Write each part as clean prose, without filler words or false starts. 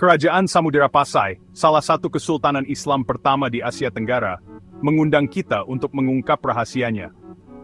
Kerajaan Samudera Pasai, salah satu kesultanan Islam pertama di Asia Tenggara, mengundang kita untuk mengungkap rahasianya.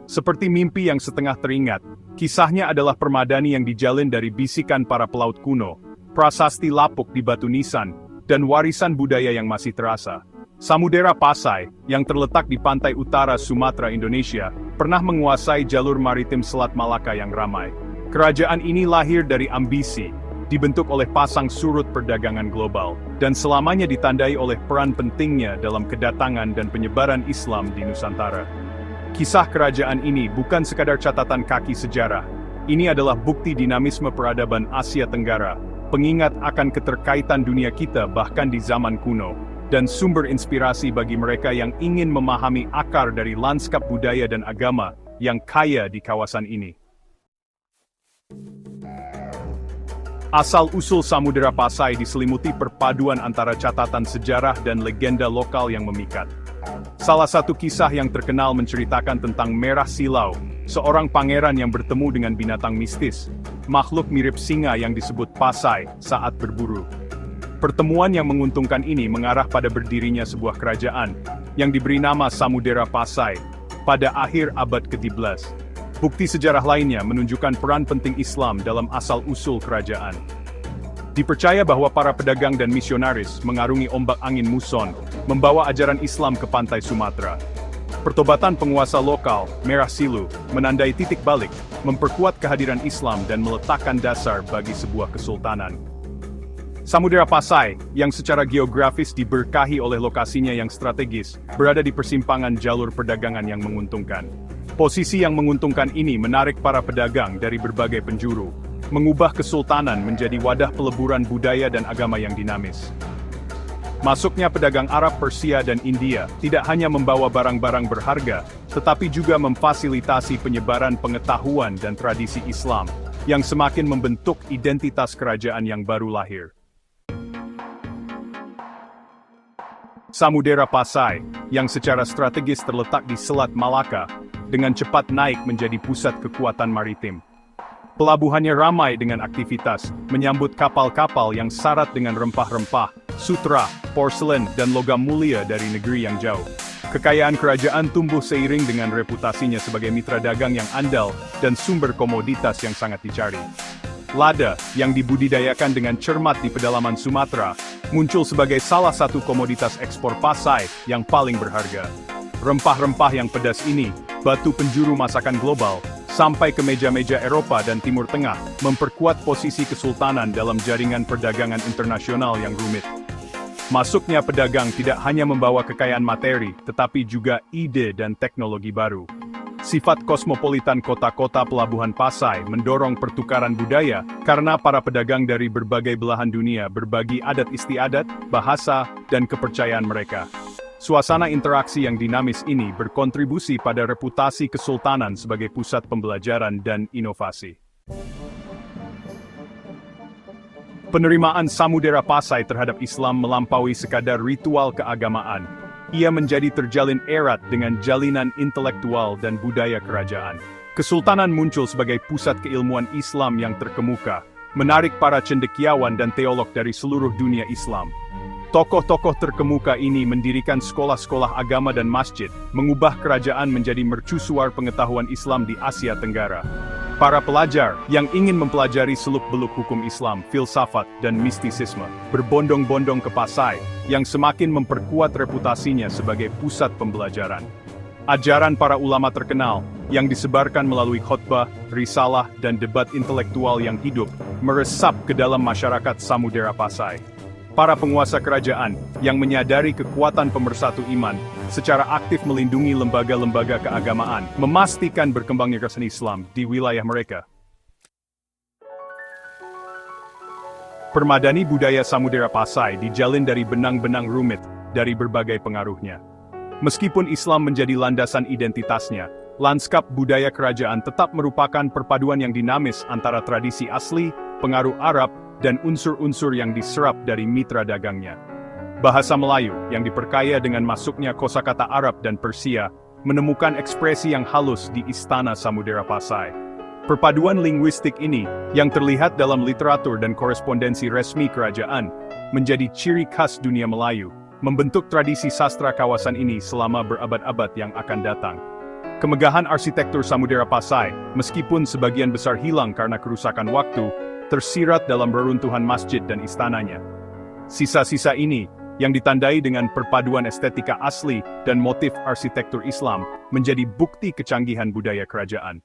Seperti mimpi yang setengah teringat, kisahnya adalah permadani yang dijalin dari bisikan para pelaut kuno, prasasti lapuk di batu nisan, dan warisan budaya yang masih terasa. Samudera Pasai, yang terletak di pantai utara Sumatera, Indonesia, pernah menguasai jalur maritim Selat Malaka yang ramai. Kerajaan ini lahir dari ambisi, dibentuk oleh pasang surut perdagangan global, dan selamanya ditandai oleh peran pentingnya dalam kedatangan dan penyebaran Islam di Nusantara. Kisah kerajaan ini bukan sekadar catatan kaki sejarah, ini adalah bukti dinamisme peradaban Asia Tenggara, pengingat akan keterkaitan dunia kita bahkan di zaman kuno, dan sumber inspirasi bagi mereka yang ingin memahami akar dari lanskap budaya dan agama yang kaya di kawasan ini. Asal-usul Samudera Pasai diselimuti perpaduan antara catatan sejarah dan legenda lokal yang memikat. Salah satu kisah yang terkenal menceritakan tentang Merah Silau, seorang pangeran yang bertemu dengan binatang mistis, makhluk mirip singa yang disebut Pasai, saat berburu. Pertemuan yang menguntungkan ini mengarah pada berdirinya sebuah kerajaan, yang diberi nama Samudera Pasai, pada akhir abad ke-13. Bukti sejarah lainnya menunjukkan peran penting Islam dalam asal-usul kerajaan. Dipercaya bahwa para pedagang dan misionaris mengarungi ombak angin muson, membawa ajaran Islam ke pantai Sumatera. Pertobatan penguasa lokal, Merah Silu, menandai titik balik, memperkuat kehadiran Islam dan meletakkan dasar bagi sebuah kesultanan. Samudera Pasai, yang secara geografis diberkahi oleh lokasinya yang strategis, berada di persimpangan jalur perdagangan yang menguntungkan. Posisi yang menguntungkan ini menarik para pedagang dari berbagai penjuru, mengubah kesultanan menjadi wadah peleburan budaya dan agama yang dinamis. Masuknya pedagang Arab, Persia, dan India tidak hanya membawa barang-barang berharga, tetapi juga memfasilitasi penyebaran pengetahuan dan tradisi Islam, yang semakin membentuk identitas kerajaan yang baru lahir. Samudera Pasai, yang secara strategis terletak di Selat Malaka, dengan cepat naik menjadi pusat kekuatan maritim. Pelabuhannya ramai dengan aktivitas, menyambut kapal-kapal yang syarat dengan rempah-rempah, sutra, porselen, dan logam mulia dari negeri yang jauh. Kekayaan kerajaan tumbuh seiring dengan reputasinya sebagai mitra dagang yang andal dan sumber komoditas yang sangat dicari. Lada, yang dibudidayakan dengan cermat di pedalaman Sumatera, muncul sebagai salah satu komoditas ekspor Pasai yang paling berharga. Rempah-rempah yang pedas ini, batu penjuru masakan global, sampai ke meja-meja Eropa dan Timur Tengah, memperkuat posisi kesultanan dalam jaringan perdagangan internasional yang rumit. Masuknya pedagang tidak hanya membawa kekayaan materi, tetapi juga ide dan teknologi baru. Sifat kosmopolitan kota-kota pelabuhan Pasai mendorong pertukaran budaya, karena para pedagang dari berbagai belahan dunia berbagi adat istiadat, bahasa, dan kepercayaan mereka. Suasana interaksi yang dinamis ini berkontribusi pada reputasi kesultanan sebagai pusat pembelajaran dan inovasi. Penerimaan Samudera Pasai terhadap Islam melampaui sekadar ritual keagamaan. Ia menjadi terjalin erat dengan jalinan intelektual dan budaya kerajaan. Kesultanan muncul sebagai pusat keilmuan Islam yang terkemuka, menarik para cendekiawan dan teolog dari seluruh dunia Islam. Tokoh-tokoh terkemuka ini mendirikan sekolah-sekolah agama dan masjid, mengubah kerajaan menjadi mercusuar pengetahuan Islam di Asia Tenggara. Para pelajar yang ingin mempelajari seluk-beluk hukum Islam, filsafat, dan mistisisme, berbondong-bondong ke Pasai, yang semakin memperkuat reputasinya sebagai pusat pembelajaran. Ajaran para ulama terkenal, yang disebarkan melalui khotbah, risalah, dan debat intelektual yang hidup, meresap ke dalam masyarakat Samudera Pasai. Para penguasa kerajaan, yang menyadari kekuatan pemersatu iman, secara aktif melindungi lembaga-lembaga keagamaan, memastikan berkembangnya kesenian Islam di wilayah mereka. Permadani budaya Samudera Pasai dijalin dari benang-benang rumit, dari berbagai pengaruhnya. Meskipun Islam menjadi landasan identitasnya, lanskap budaya kerajaan tetap merupakan perpaduan yang dinamis antara tradisi asli, pengaruh Arab, dan unsur-unsur yang diserap dari mitra dagangnya. Bahasa Melayu, yang diperkaya dengan masuknya kosakata Arab dan Persia, menemukan ekspresi yang halus di Istana Samudera Pasai. Perpaduan linguistik ini, yang terlihat dalam literatur dan korespondensi resmi kerajaan, menjadi ciri khas dunia Melayu, membentuk tradisi sastra kawasan ini selama berabad-abad yang akan datang. Kemegahan arsitektur Samudera Pasai, meskipun sebagian besar hilang karena kerusakan waktu, tersirat dalam reruntuhan masjid dan istananya. Sisa-sisa ini, yang ditandai dengan perpaduan estetika asli dan motif arsitektur Islam, menjadi bukti kecanggihan budaya kerajaan.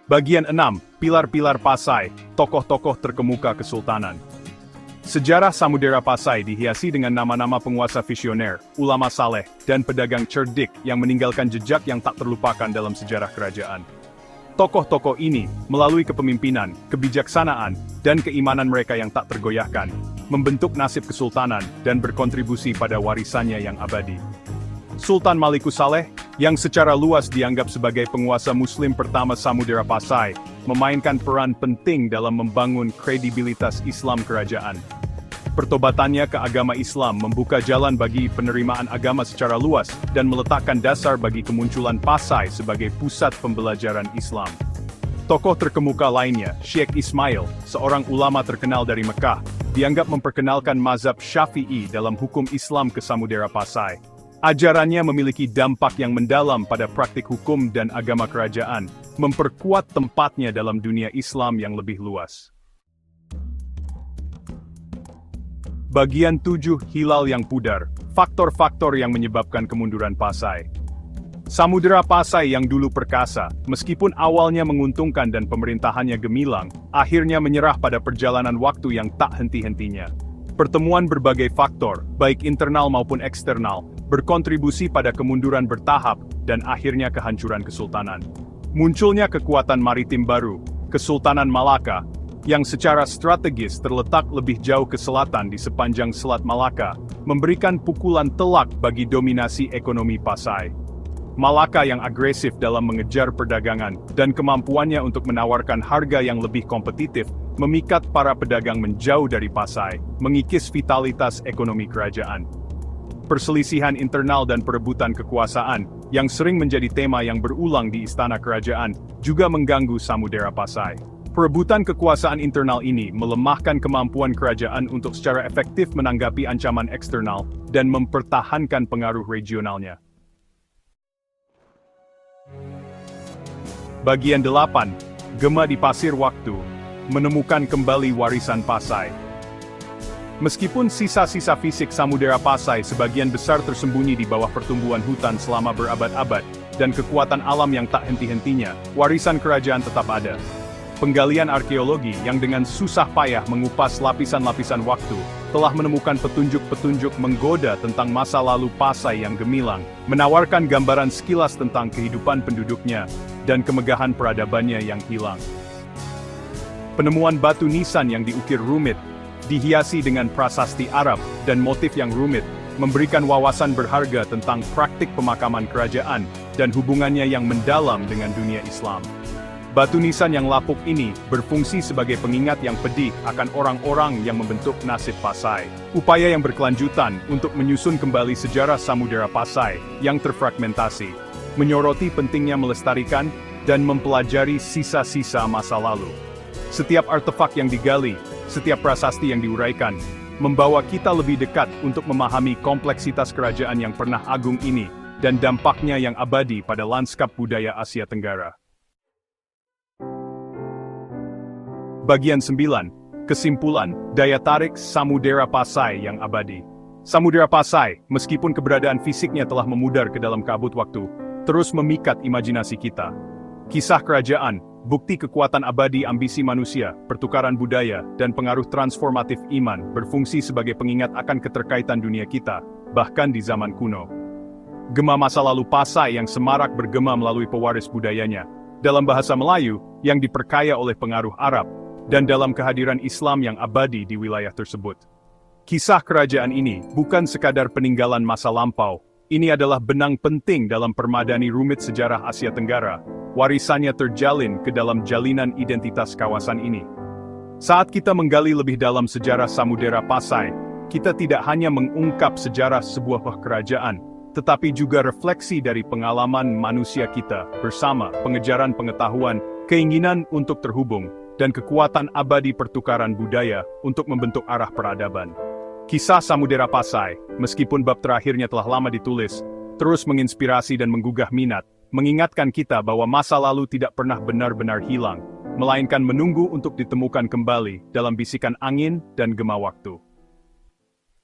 Bagian 6. Pilar-pilar Pasai, tokoh-tokoh terkemuka Kesultanan. Sejarah Samudera Pasai dihiasi dengan nama-nama penguasa visioner, ulama saleh, dan pedagang cerdik yang meninggalkan jejak yang tak terlupakan dalam sejarah kerajaan. Tokoh-tokoh ini, melalui kepemimpinan, kebijaksanaan, dan keimanan mereka yang tak tergoyahkan, membentuk nasib kesultanan dan berkontribusi pada warisannya yang abadi. Sultan Malikus Saleh, yang secara luas dianggap sebagai penguasa Muslim pertama Samudera Pasai, memainkan peran penting dalam membangun kredibilitas Islam kerajaan. Pertobatannya ke agama Islam membuka jalan bagi penerimaan agama secara luas dan meletakkan dasar bagi kemunculan Pasai sebagai pusat pembelajaran Islam. Tokoh terkemuka lainnya, Syekh Ismail, seorang ulama terkenal dari Mekah, dianggap memperkenalkan mazhab Syafi'i dalam hukum Islam ke Samudera Pasai. Ajarannya memiliki dampak yang mendalam pada praktik hukum dan agama kerajaan, memperkuat tempatnya dalam dunia Islam yang lebih luas. Bagian 7. Hilal yang pudar, faktor-faktor yang menyebabkan kemunduran Pasai. Samudera Pasai yang dulu perkasa, meskipun awalnya menguntungkan dan pemerintahannya gemilang, akhirnya menyerah pada perjalanan waktu yang tak henti-hentinya. Pertemuan berbagai faktor, baik internal maupun eksternal, berkontribusi pada kemunduran bertahap dan akhirnya kehancuran kesultanan. Munculnya kekuatan maritim baru, Kesultanan Malaka, yang secara strategis terletak lebih jauh ke selatan di sepanjang Selat Malaka, memberikan pukulan telak bagi dominasi ekonomi Pasai. Malaka yang agresif dalam mengejar perdagangan dan kemampuannya untuk menawarkan harga yang lebih kompetitif, memikat para pedagang menjauh dari Pasai, mengikis vitalitas ekonomi kerajaan. Perselisihan internal dan perebutan kekuasaan, yang sering menjadi tema yang berulang di istana kerajaan, juga mengganggu Samudera Pasai. Perebutan kekuasaan internal ini melemahkan kemampuan kerajaan untuk secara efektif menanggapi ancaman eksternal dan mempertahankan pengaruh regionalnya. Bagian 8. Gema di Pasir Waktu, menemukan kembali warisan Pasai. Meskipun sisa-sisa fisik Samudera Pasai sebagian besar tersembunyi di bawah pertumbuhan hutan selama berabad-abad, dan kekuatan alam yang tak henti-hentinya, warisan kerajaan tetap ada. Penggalian arkeologi yang dengan susah payah mengupas lapisan-lapisan waktu, telah menemukan petunjuk-petunjuk menggoda tentang masa lalu Pasai yang gemilang, menawarkan gambaran sekilas tentang kehidupan penduduknya, dan kemegahan peradabannya yang hilang. Penemuan batu nisan yang diukir rumit, dihiasi dengan prasasti Arab dan motif yang rumit, memberikan wawasan berharga tentang praktik pemakaman kerajaan dan hubungannya yang mendalam dengan dunia Islam. Batu nisan yang lapuk ini berfungsi sebagai pengingat yang pedih akan orang-orang yang membentuk nasib Pasai. Upaya yang berkelanjutan untuk menyusun kembali sejarah Samudera Pasai yang terfragmentasi, menyoroti pentingnya melestarikan dan mempelajari sisa-sisa masa lalu. Setiap artefak yang digali, setiap prasasti yang diuraikan, membawa kita lebih dekat untuk memahami kompleksitas kerajaan yang pernah agung ini, dan dampaknya yang abadi pada lanskap budaya Asia Tenggara. Bagian 9. Kesimpulan, daya tarik Samudera Pasai yang abadi. Samudera Pasai, meskipun keberadaan fisiknya telah memudar ke dalam kabut waktu, terus memikat imajinasi kita. Kisah kerajaan, bukti kekuatan abadi ambisi manusia, pertukaran budaya, dan pengaruh transformatif iman berfungsi sebagai pengingat akan keterkaitan dunia kita, bahkan di zaman kuno. Gema masa lalu Pasai yang semarak bergema melalui pewaris budayanya, dalam bahasa Melayu, yang diperkaya oleh pengaruh Arab, dan dalam kehadiran Islam yang abadi di wilayah tersebut. Kisah kerajaan ini bukan sekadar peninggalan masa lampau, ini adalah benang penting dalam permadani rumit sejarah Asia Tenggara. Warisannya terjalin ke dalam jalinan identitas kawasan ini. Saat kita menggali lebih dalam sejarah Samudera Pasai, kita tidak hanya mengungkap sejarah sebuah kerajaan, tetapi juga refleksi dari pengalaman manusia kita bersama, pengejaran pengetahuan, keinginan untuk terhubung, dan kekuatan abadi pertukaran budaya untuk membentuk arah peradaban. Kisah Samudera Pasai, meskipun bab terakhirnya telah lama ditulis, terus menginspirasi dan menggugah minat, mengingatkan kita bahwa masa lalu tidak pernah benar-benar hilang, melainkan menunggu untuk ditemukan kembali dalam bisikan angin dan gema waktu.